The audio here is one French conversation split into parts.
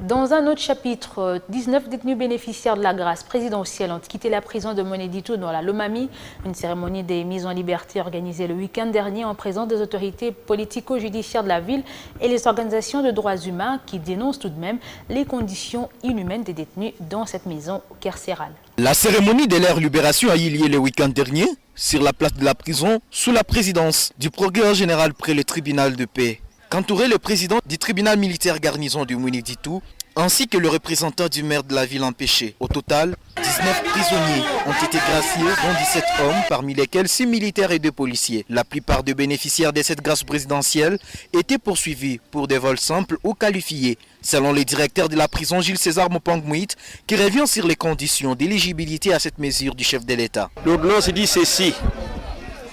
Dans un autre chapitre, 19 détenus bénéficiaires de la grâce présidentielle ont quitté la prison de Moneditou dans la Lomami. Une cérémonie des mises en liberté organisée le week-end dernier en présence des autorités politico-judiciaires de la ville et les organisations de droits humains qui dénoncent tout de même les conditions inhumaines des détenus dans cette maison carcérale. La cérémonie de leur libération a eu lieu le week-end dernier sur la place de la prison sous la présidence du procureur général près le tribunal de paix. Qu'entourait le président du tribunal militaire garnison de Moneditou ainsi que le représentant du maire de la ville empêché. Au total, 19 prisonniers ont été graciés, dont 17 hommes, parmi lesquels 6 militaires et 2 policiers. La plupart des bénéficiaires de cette grâce présidentielle étaient poursuivis pour des vols simples ou qualifiés, selon le directeur de la prison Gilles César Mopangmuit, qui revient sur les conditions d'éligibilité à cette mesure du chef de l'État. L'ordonnance dit ceci: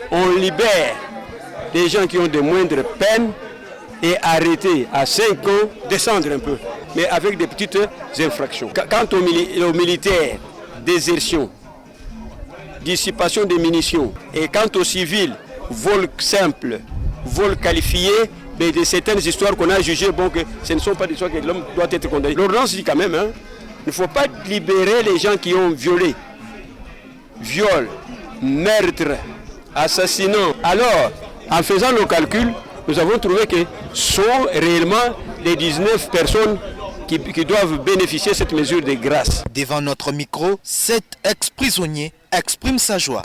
on libère des gens qui ont de moindres peines et arrêter à 5 ans, descendre un peu, mais avec des petites infractions. Quant aux militaires, désertion, dissipation des munitions, et quant aux civils, vol simple, vol qualifié, mais de certaines histoires qu'on a jugées, bon, que ce ne sont pas des histoires que l'homme doit être condamné. L'ordonnance dit quand même, il ne faut pas libérer les gens qui ont violé, viol, meurtre, assassinat. Alors, en faisant nos calculs, nous avons trouvé que sont réellement les 19 personnes qui doivent bénéficier de cette mesure de grâce. Devant notre micro, 7 ex-prisonniers expriment sa joie.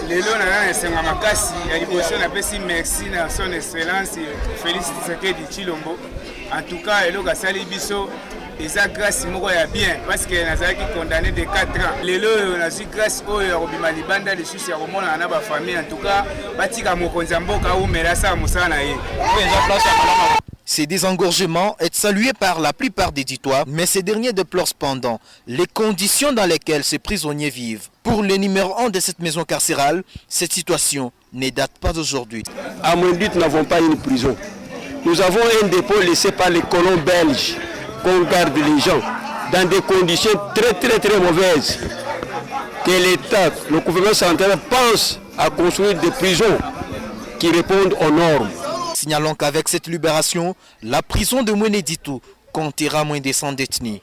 En tout cas, eza grâce moko ya bien parce que nazalaki condamné de 4 ans. Lelo nazi grâce oyo obima libanda les susi ya komona na ba famille en tout cas batika mokonzi mboka ou merasa musala na ye. Ces désengorgements est salué par la plupart des ditoires, mais ces derniers déplorent cependant les conditions dans lesquelles ces prisonniers vivent. Pour le numéro 1 de cette maison carcérale, cette situation ne date pas d'aujourd'hui. À Moneditou, nous n'avons pas une prison. Nous avons un dépôt laissé par les colons belges qu'on garde les gens dans des conditions très mauvaises. Que l'État, le gouvernement central pense à construire des prisons qui répondent aux normes. Signalons qu'avec cette libération, la prison de Moneditou comptera moins de 100 détenus.